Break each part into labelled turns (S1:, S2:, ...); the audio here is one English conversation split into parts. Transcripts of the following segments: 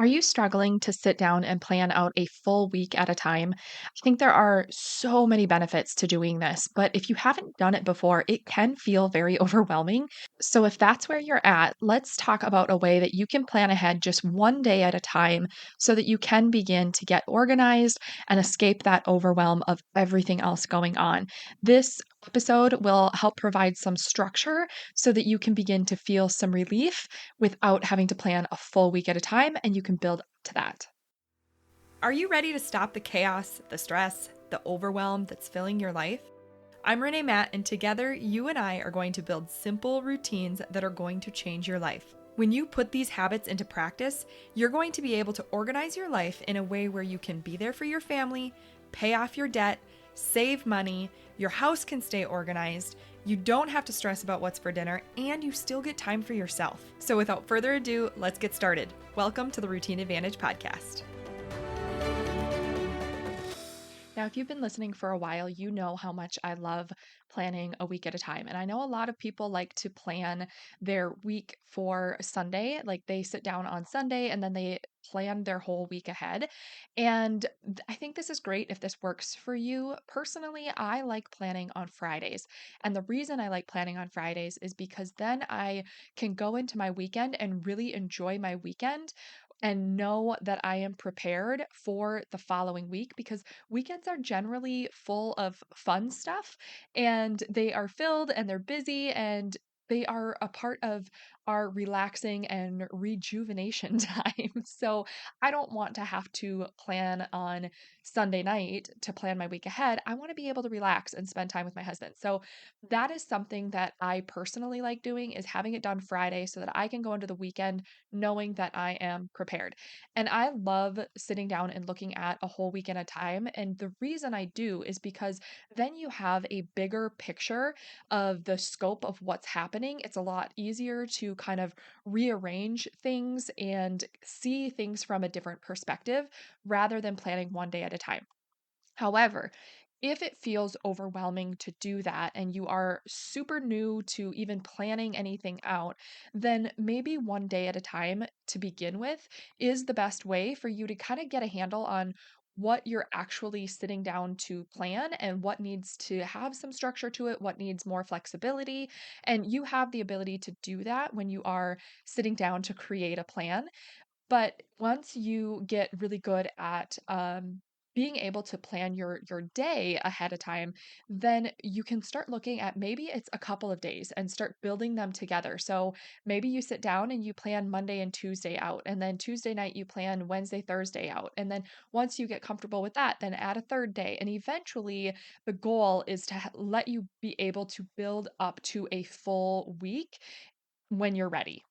S1: Are you struggling to sit down and plan out a full week at a time? I think there are so many benefits to doing this, but if you haven't done it before, it can feel very overwhelming. So, if that's where you're at, let's talk about a way that you can plan ahead just one day at a time so that you can begin to get organized and escape that overwhelm of everything else going on. This episode will help provide some structure so that you can begin to feel some relief without having to plan a full week at a time, and you can build up to that.
S2: Are you ready to stop the chaos, the stress, the overwhelm that's filling your life? I'm Renae Matt, and together you and I are going to build simple routines that are going to change your life. When you put these habits into practice, you're going to be able to organize your life in a way where you can be there for your family, pay off your debt, save money, your house can stay organized, you don't have to stress about what's for dinner, and you still get time for yourself. So without further ado, let's get started. Welcome to the Routine Advantage Podcast.
S1: Now, if you've been listening for a while, you know how much I love planning a week at a time. And I know a lot of people like to plan their week for Sunday. Like they sit down on Sunday and then they plan their whole week ahead. And I think this is great if this works for you. Personally, I like planning on Fridays. And the reason I like planning on Fridays is because then I can go into my weekend and really enjoy my weekend and know that I am prepared for the following week because weekends are generally full of fun stuff and they are filled and they're busy and they are a part of our relaxing and rejuvenation time. So I don't want to have to plan on Sunday night to plan my week ahead. I want to be able to relax and spend time with my husband. So that is something that I personally like doing is having it done Friday so that I can go into the weekend knowing that I am prepared. And I love sitting down and looking at a whole week at a time. And the reason I do is because then you have a bigger picture of the scope of what's happening. It's a lot easier to kind of rearrange things and see things from a different perspective rather than planning one day at a time. However, if it feels overwhelming to do that and you are super new to even planning anything out, then maybe one day at a time to begin with is the best way for you to kind of get a handle on what you're actually sitting down to plan and what needs to have some structure to it, what needs more flexibility. And you have the ability to do that when you are sitting down to create a plan. But once you get really good at, being able to plan your day ahead of time, then you can start looking at maybe it's a couple of days and start building them together. So maybe you sit down and you plan Monday and Tuesday out, and then Tuesday night you plan Wednesday, Thursday out. And then once you get comfortable with that, then add a third day. And eventually the goal is to let you be able to build up to a full week when you're ready.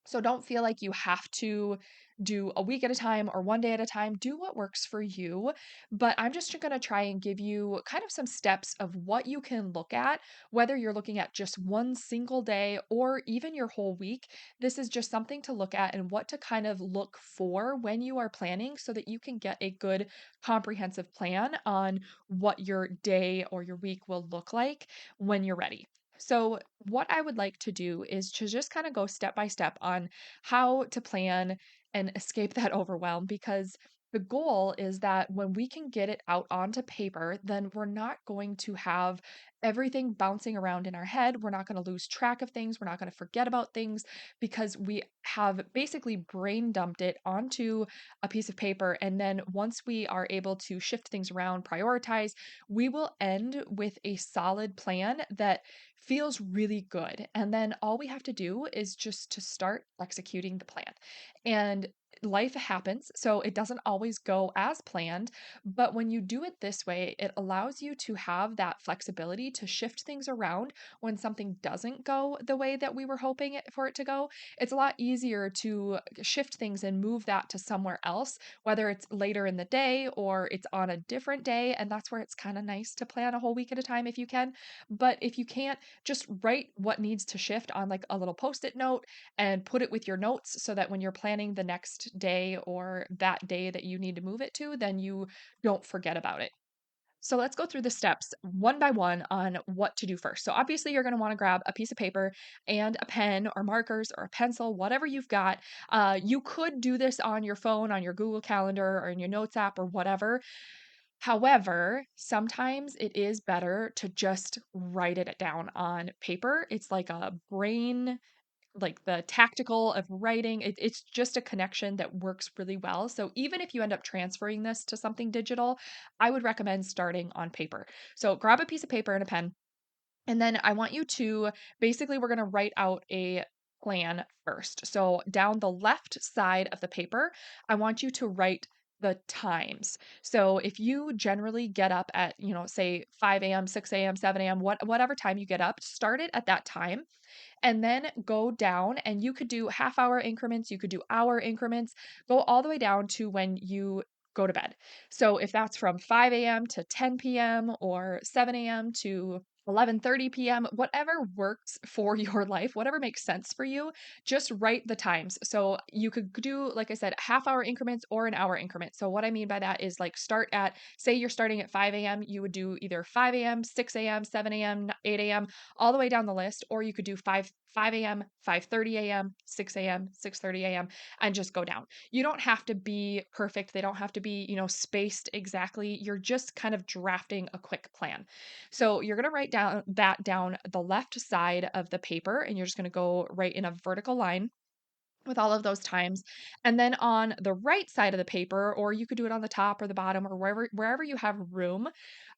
S1: So don't feel like you have to do a week at a time or one day at a time. Do what works for you. But I'm just going to try and give you kind of some steps of what you can look at, whether you're looking at just one single day or even your whole week. This is just something to look at and what to kind of look for when you are planning so that you can get a good comprehensive plan on what your day or your week will look like when you're ready. So, what I would like to do is to just kind of go step by step on how to plan and escape that overwhelm because the goal is that when we can get it out onto paper, then we're not going to have everything bouncing around in our head. We're not going to lose track of things. We're not going to forget about things because we have basically brain dumped it onto a piece of paper. And then once we are able to shift things around, prioritize, we will end with a solid plan that feels really good. And then all we have to do is just to start executing the plan. And life happens, so it doesn't always go as planned. But when you do it this way, it allows you to have that flexibility to shift things around when something doesn't go the way that we were hoping for it to go. It's a lot easier to shift things and move that to somewhere else, whether it's later in the day or it's on a different day. And that's where it's kind of nice to plan a whole week at a time if you can. But if you can't, just write what needs to shift on like a little post-it note and put it with your notes so that when you're planning the next day or that day that you need to move it to, then you don't forget about it. So let's go through the steps one by one on what to do first. So obviously you're going to want to grab a piece of paper and a pen or markers or a pencil, whatever you've got. You could do this on your phone, on your Google Calendar, or in your Notes app or whatever. However, sometimes it is better to just write it down on paper. It's like a brain, like the tactical of writing. It's just a connection that works really well. So even if you end up transferring this to something digital, I would recommend starting on paper. So grab a piece of paper and a pen, and then I want you to basically, we're going to write out a plan first. So down the left side of the paper, I want you to write the times. So if you generally get up at, say 5 a.m., 6 a.m., 7 a.m., whatever time you get up, start it at that time and then go down, and you could do half hour increments, you could do hour increments, go all the way down to when you go to bed. So if that's from 5 a.m. to 10 p.m. or 7 a.m. to 11:30 p.m., whatever works for your life, whatever makes sense for you, just write the times. So you could do, like I said, half hour increments or an hour increment. So what I mean by that is, like, start at, say you're starting at 5 a.m., you would do either 5 a.m., 6 a.m., 7 a.m., 8 a.m., all the way down the list, or you could do 5 a.m., 5:30 a.m., 6 a.m., 6:30 a.m., and just go down. You don't have to be perfect. They don't have to be, spaced exactly. You're just kind of drafting a quick plan. So you're going to write down the left side of the paper, and you're just going to go right in a vertical line with all of those times. And then on the right side of the paper, or you could do it on the top or the bottom or wherever you have room,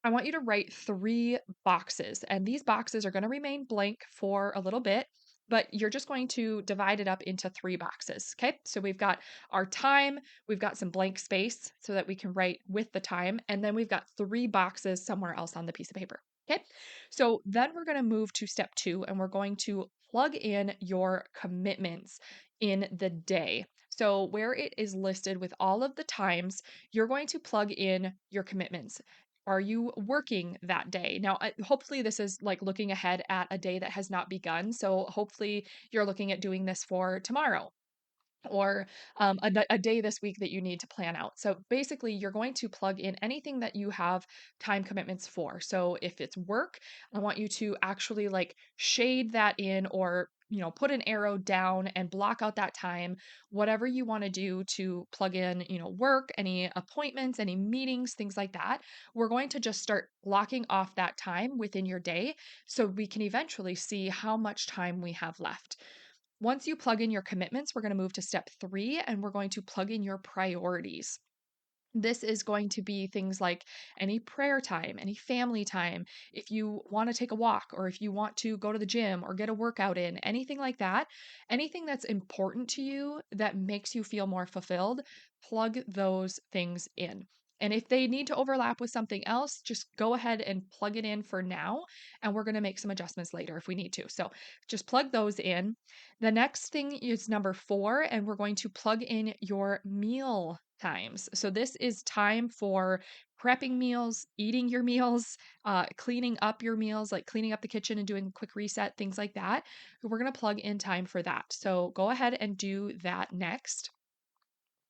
S1: I want you to write 3 boxes. And these boxes are going to remain blank for a little bit, but you're just going to divide it up into 3 boxes. Okay? So we've got our time, we've got some blank space so that we can write with the time, and then we've got 3 boxes somewhere else on the piece of paper. Okay? So then we're going to move to step 2, and we're going to plug in your commitments in the day. So, where it is listed with all of the times, you're going to plug in your commitments. Are you working that day? Now, hopefully, this is like looking ahead at a day that has not begun. So, hopefully, you're looking at doing this for tomorrow or a day this week that you need to plan out. So basically, you're going to plug in anything that you have time commitments for. So if it's work, I want you to actually like shade that in, or put an arrow down and block out that time. Whatever you want to do to plug in, work, any appointments, any meetings, things like that, we're going to just start blocking off that time within your day so we can eventually see how much time we have left. Once you plug in your commitments, we're going to move to step 3, and we're going to plug in your priorities. This is going to be things like any prayer time, any family time, if you want to take a walk, or if you want to go to the gym or get a workout in, anything like that, anything that's important to you that makes you feel more fulfilled, plug those things in. And if they need to overlap with something else, just go ahead and plug it in for now. And we're going to make some adjustments later if we need to. So just plug those in. The next thing is number 4, and we're going to plug in your meal times. So this is time for prepping meals, eating your meals, cleaning up your meals, like cleaning up the kitchen and doing a quick reset, things like that. We're going to plug in time for that. So go ahead and do that next.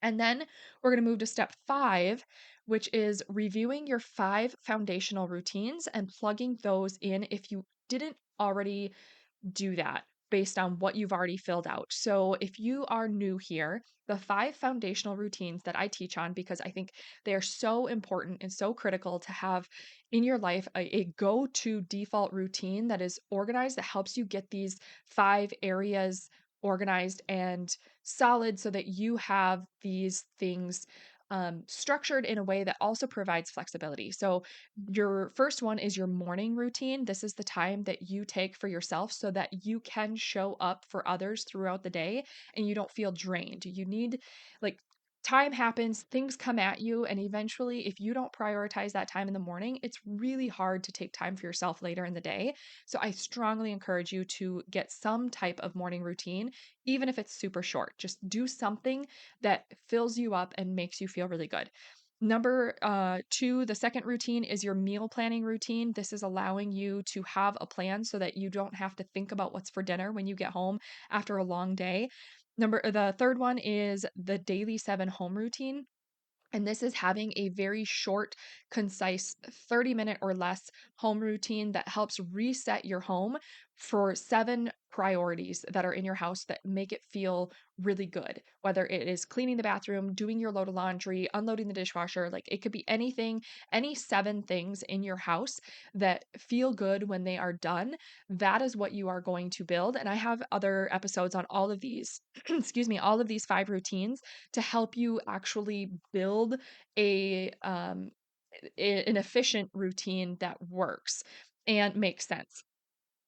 S1: And then we're going to move to step 5, which is reviewing your 5 foundational routines and plugging those in if you didn't already do that based on what you've already filled out. So, if you are new here, the 5 foundational routines that I teach on, because I think they are so important and so critical to have in your life, a go to default routine that is organized, that helps you get these 5 areas organized and solid so that you have these things structured in a way that also provides flexibility. So, your first one is your morning routine. This is the time that you take for yourself so that you can show up for others throughout the day and you don't feel drained. You need, like, time happens, things come at you, and eventually, if you don't prioritize that time in the morning, it's really hard to take time for yourself later in the day. So, I strongly encourage you to get some type of morning routine, even if it's super short. Just do something that fills you up and makes you feel really good. Number 2, the second routine is your meal planning routine. This is allowing you to have a plan so that you don't have to think about what's for dinner when you get home after a long day. The third one is the daily 7 home routine. And this is having a very short, concise 30-minute or less home routine that helps reset your home for 7 priorities that are in your house that make it feel really good. Whether it is cleaning the bathroom, doing your load of laundry, unloading the dishwasher, like it could be anything, any 7 things in your house that feel good when they are done. That is what you are going to build. And I have other episodes on all of these, excuse me, all of these 5 routines to help you actually build a an efficient routine that works and makes sense.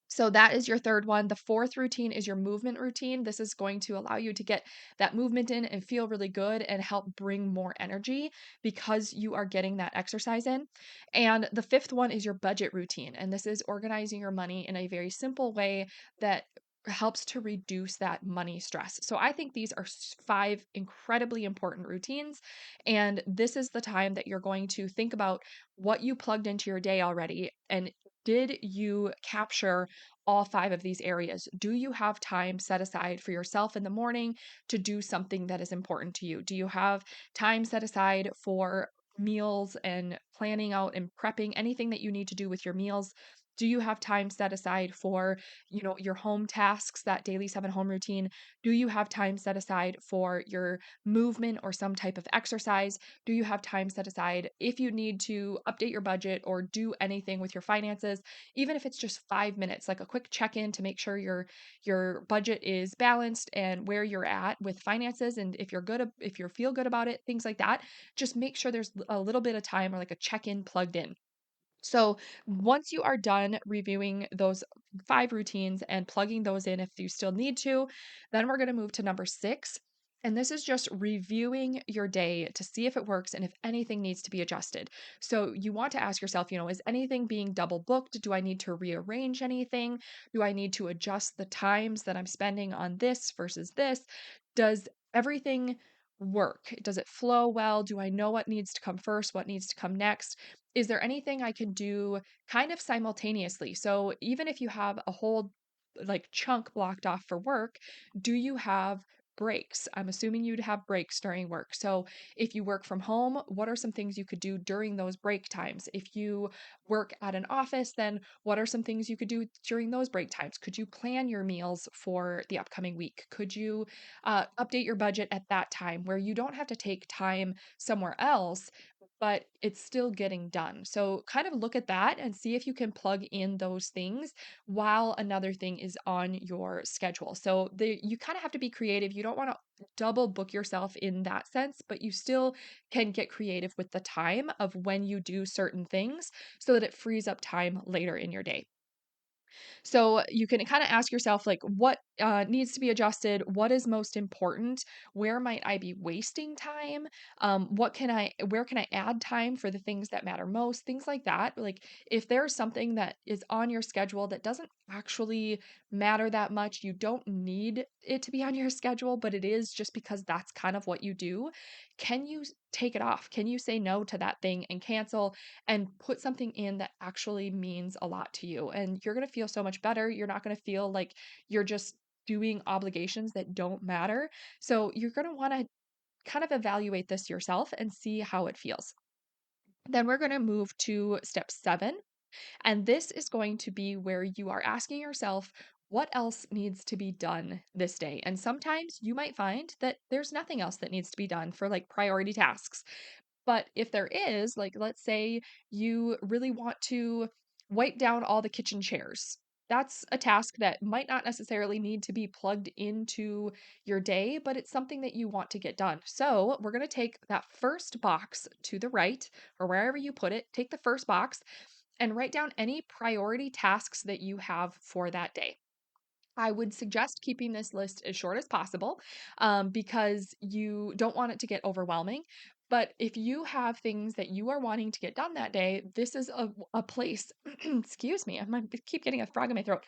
S1: So that is your third one. The fourth routine is your movement routine. This is going to allow you to get that movement in and feel really good and help bring more energy because you are getting that exercise in. And the fifth one is your budget routine. And this is organizing your money in a very simple way that helps to reduce that money stress. So I think these are 5 incredibly important routines. And this is the time that you're going to think about what you plugged into your day already and did you capture all 5 of these areas? Do you have time set aside for yourself in the morning to do something that is important to you? Do you have time set aside for meals and planning out and prepping anything that you need to do with your meals? Do you have time set aside for, your home tasks, that daily 7 home routine? Do you have time set aside for your movement or some type of exercise? Do you have time set aside if you need to update your budget or do anything with your finances, even if it's just 5 minutes, like a quick check-in to make sure your budget is balanced and where you're at with finances, and if you feel good about it, things like that. Just make sure there's a little bit of time or like a check-in plugged in. So, once you are done reviewing those 5 routines and plugging those in if you still need to, then we're going to move to number 6. And this is just reviewing your day to see if it works and if anything needs to be adjusted. So, you want to ask yourself, is anything being double booked? Do I need to rearrange anything? Do I need to adjust the times that I'm spending on this versus this? Does everything work? Does it flow well? Do I know what needs to come first? What needs to come next? Is there anything I can do kind of simultaneously? So even if you have a whole like chunk blocked off for work, do you have breaks? I'm assuming you'd have breaks during work. So if you work from home, what are some things you could do during those break times? If you work at an office, then what are some things you could do during those break times? Could you plan your meals for the upcoming week? Could you update your budget at that time where you don't have to take time somewhere else, but it's still getting done? So kind of look at that and see if you can plug in those things while another thing is on your schedule. So you kind of have to be creative. You don't want to double book yourself in that sense, but you still can get creative with the time of when you do certain things so that it frees up time later in your day. So you can kind of ask yourself, like, what needs to be adjusted? What is most important? Where might I be wasting time? Where can I add time for the things that matter most? Things like that. Like, if there's something that is on your schedule that doesn't actually matter that much, you don't need it to be on your schedule, but it is just because that's kind of what you do. Can you take it off? Can you say no to that thing and cancel and put something in that actually means a lot to you? And you're going to feel so much better. You're not going to feel like you're just doing obligations that don't matter. So you're going to want to kind of evaluate this yourself and see how it feels. Then we're going to move to step 7. And this is going to be where you are asking yourself, what else needs to be done this day? And sometimes you might find that there's nothing else that needs to be done for like priority tasks. But if there is, like, let's say you really want to wipe down all the kitchen chairs. That's a task that might not necessarily need to be plugged into your day, but it's something that you want to get done. So, we're going to take that first box to the right or wherever you put it, take the first box and write down any priority tasks that you have for that day. I would suggest keeping this list as short as possible because you don't want it to get overwhelming. But if you have things that you are wanting to get done that day, this is a place, excuse me, keep getting a frog in my throat.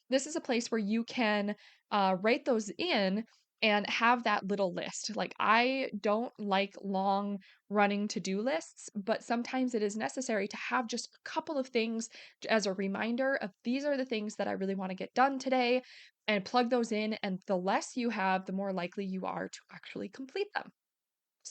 S1: This is a place where you can write those in and have that little list. Like, I don't like long running to do lists, but sometimes it is necessary to have just a couple of things as a reminder of these are the things that I really want to get done today and plug those in. And the less you have, the more likely you are to actually complete them.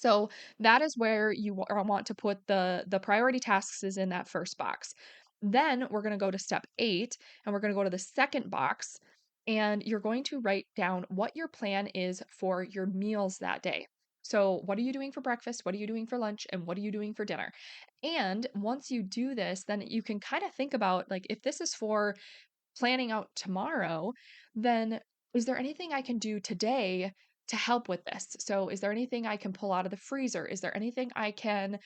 S1: So that is where want to put the priority tasks is in that first box. Then we're going to go to step 8 and we're going to go to the second box and you're going to write down what your plan is for your meals that day. So, what are you doing for breakfast? What are you doing for lunch? And what are you doing for dinner? And once you do this, then you can kind of think about like if this is for planning out tomorrow, then is there anything I can do today to help with this? So, is there anything I can pull out of the freezer? Is there anything I can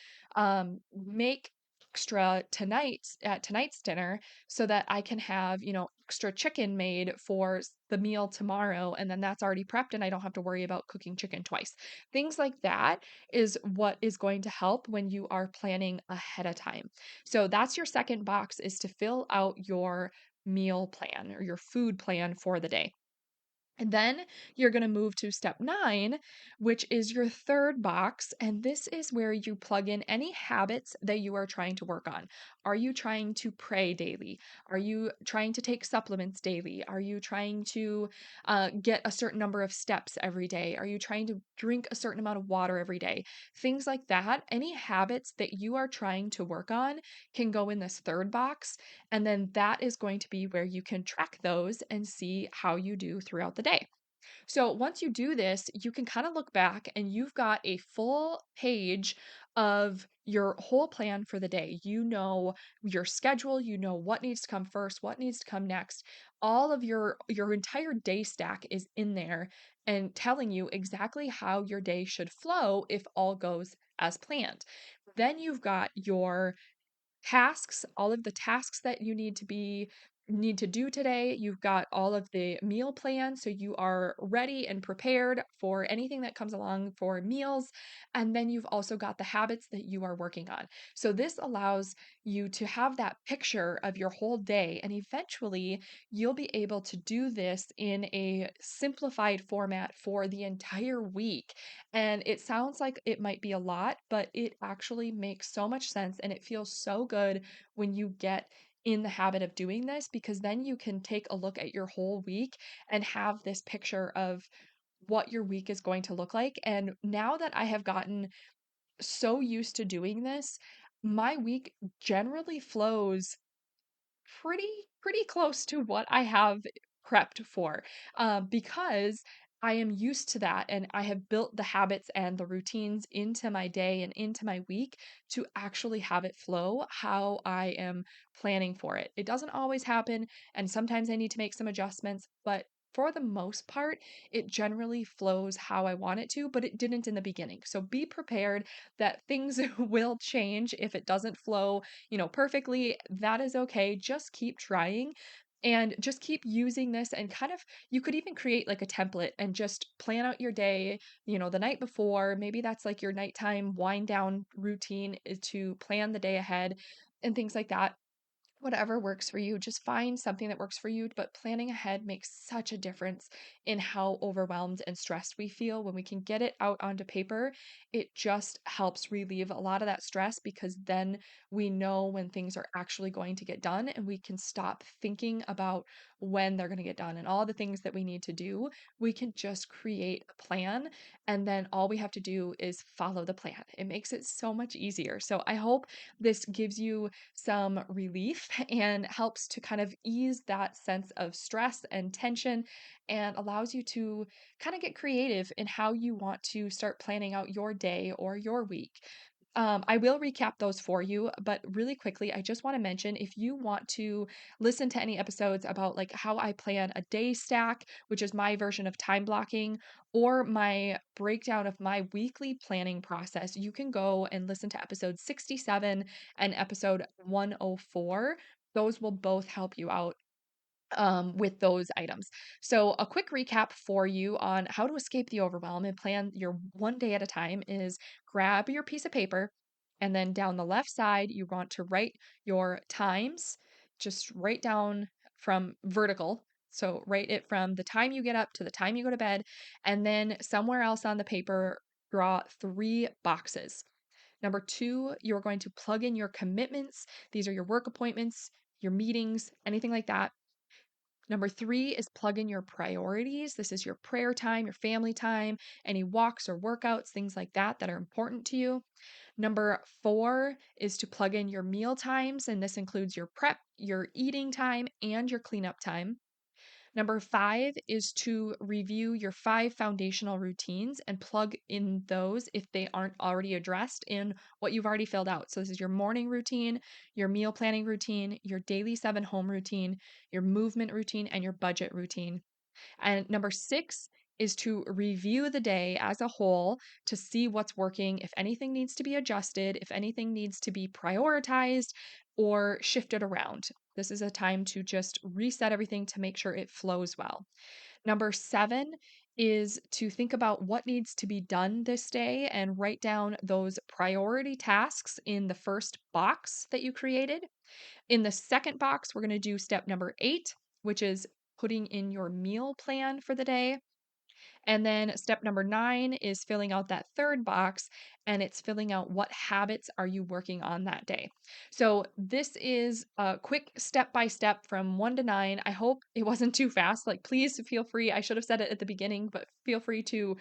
S1: make extra tonight at tonight's dinner so that I can have, extra chicken made for the meal tomorrow and then that's already prepped and I don't have to worry about cooking chicken twice. Things like that is what is going to help when you are planning ahead of time. So that's your second box is to fill out your meal plan or your food plan for the day. And then you're going to move to step 9, which is your third box. And this is where you plug in any habits that you are trying to work on. Are you trying to pray daily? Are you trying to take supplements daily? Are you trying to get a certain number of steps every day? Are you trying to drink a certain amount of water every day? Things like that. Any habits that you are trying to work on can go in this third box. And then that is going to be where you can track those and see how you do throughout the day. So once you do this, you can kind of look back and you've got a full page of your whole plan for the day. You know your schedule, you know what needs to come first, what needs to come next. All of your entire day stack is in there and telling you exactly how your day should flow if all goes as planned. Then you've got your tasks, all of the tasks that you need to do today. You've got all of the meal plans, so you are ready and prepared for anything that comes along for meals. And then you've also got the habits that you are working on. So this allows you to have that picture of your whole day, and eventually you'll be able to do this in a simplified format for the entire week. And it sounds like it might be a lot, but it actually makes so much sense and it feels so good when you get in the habit of doing this because then you can take a look at your whole week and have this picture of what your week is going to look like. And now that I have gotten so used to doing this, my week generally flows pretty close to what I have prepped for, because I am used to that and I have built the habits and the routines into my day and into my week to actually have it flow how I am planning for it. It doesn't always happen, and sometimes I need to make some adjustments, but for the most part, it generally flows how I want it to, but it didn't in the beginning. So be prepared that things will change if it doesn't flow perfectly, that is okay. Just keep trying and just keep using this and kind of you could even create like a template and just plan out your day, the night before. Maybe that's like your nighttime wind down routine is to plan the day ahead and things like that. Whatever works for you, just find something that works for you. But planning ahead makes such a difference in how overwhelmed and stressed we feel. When we can get it out onto paper, it just helps relieve a lot of that stress because then we know when things are actually going to get done and we can stop thinking about when they're going to get done and all the things that we need to do. We can just create a plan and then all we have to do is follow the plan. It makes it so much easier. So I hope this gives you some relief and helps to kind of ease that sense of stress and tension and allows you to kind of get creative in how you want to start planning out your day or your week. I will recap those for you, but really quickly, I just want to mention if you want to listen to any episodes about like how I plan a day stack, which is my version of time blocking, or my breakdown of my weekly planning process, you can go and listen to episode 67 and episode 104. Those will both help you out with those items. So, a quick recap for you on how to escape the overwhelm and plan your one day at a time is grab your piece of paper, and then down the left side, you want to write your times. Just write down from vertical. So, write it from the time you get up to the time you go to bed, and then somewhere else on the paper, draw 3 boxes. Number 2, you're going to plug in your commitments. These are your work appointments, your meetings, anything like that. Number 3 is plug in your priorities. This is your prayer time, your family time, any walks or workouts, things like that are important to you. Number 4 is to plug in your meal times, and this includes your prep, your eating time, and your cleanup time. Number 5 is to review your 5 foundational routines and plug in those if they aren't already addressed in what you've already filled out. So, this is your morning routine, your meal planning routine, your daily 7 home routine, your movement routine, and your budget routine. And number 6 is to review the day as a whole to see what's working, if anything needs to be adjusted, if anything needs to be prioritized or shifted around. This is a time to just reset everything to make sure it flows well. Number 7 is to think about what needs to be done this day and write down those priority tasks in the first box that you created. In the second box, we're going to do step number 8, which is putting in your meal plan for the day. And then step number 9 is filling out that third box, and it's filling out what habits are you working on that day. So this is a quick step by step from 1 to 9. I hope it wasn't too fast. Like, please feel free. I should have said it at the beginning, but feel free to,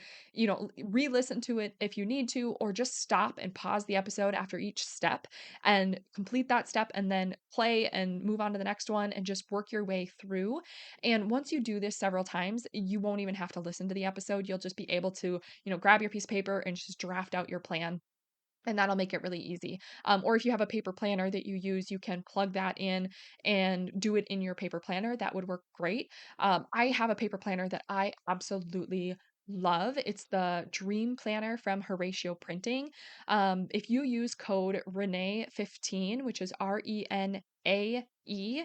S1: re-listen to it if you need to, or just stop and pause the episode after each step and complete that step and then play and move on to the next one and just work your way through. And once you do this several times, you won't even have to listen to the episode. You'll just be able to, grab your piece of paper and just draft out your plan. And that'll make it really easy. Or if you have a paper planner that you use, you can plug that in and do it in your paper planner. That would work great. I have a paper planner that I absolutely love. It's the Dream Planner from Horatio Printing. If you use code Renae15, which is RENAE 15,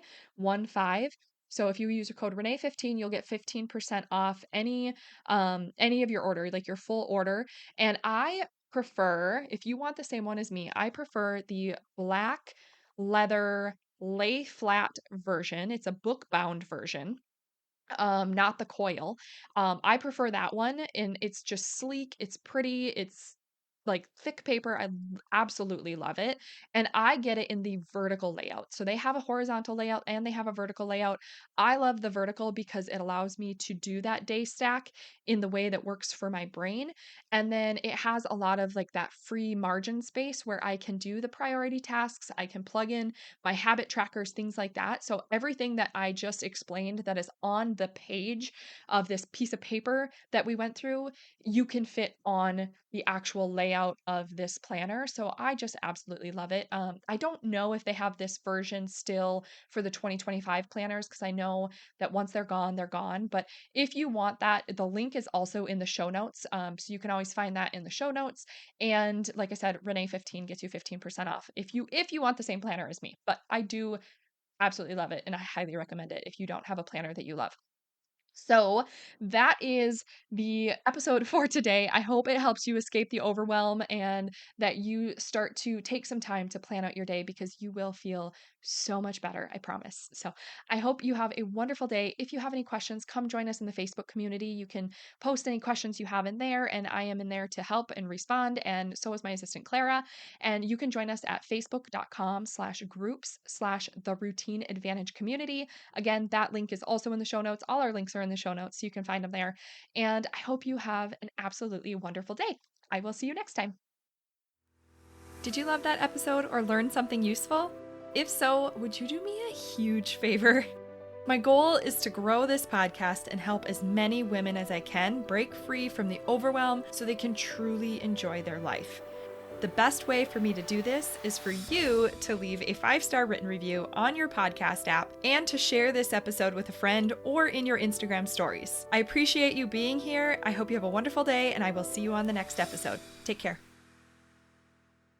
S1: so if you use your code Renae15, you'll get 15% off any of your order, like your full order. And I prefer, if you want the same one as me, I prefer the black leather lay flat version. It's a book bound version, not the coil. I prefer that one, and it's just sleek, it's pretty, it's like thick paper. Absolutely love it. And I get it in the vertical layout. So they have a horizontal layout and they have a vertical layout. I love the vertical because it allows me to do that day stack in the way that works for my brain. And then it has a lot of like that free margin space where I can do the priority tasks. I can plug in my habit trackers, things like that. So everything that I just explained that is on the page of this piece of paper that we went through, you can fit on the actual layout of this planner. So I just absolutely love it. I don't know if they have this version still for the 2025 planners because I know that once they're gone, they're gone. But if you want that, the link is also in the show notes. So you can always find that in the show notes. And like I said, Renae15 gets you 15% off if you want the same planner as me. But I do absolutely love it and I highly recommend it if you don't have a planner that you love. So that is the episode for today. I hope it helps you escape the overwhelm and that you start to take some time to plan out your day because you will feel so much better, I promise. So I hope you have a wonderful day. If you have any questions, come join us in the Facebook community. You can post any questions you have in there, and I am in there to help and respond. And so is my assistant, Clara. And you can join us at facebook.com/groups/the Routine Advantage Community. Again, that link is also in the show notes. All our links are in the show notes, so you can find them there. And I hope you have an absolutely wonderful day. I will see you next time.
S2: Did you love that episode or learn something useful? If so, would you do me a huge favor? My goal is to grow this podcast and help as many women as I can break free from the overwhelm so they can truly enjoy their life. The best way for me to do this is for you to leave a 5-star written review on your podcast app and to share this episode with a friend or in your Instagram stories. I appreciate you being here. I hope you have a wonderful day, and I will see you on the next episode. Take care.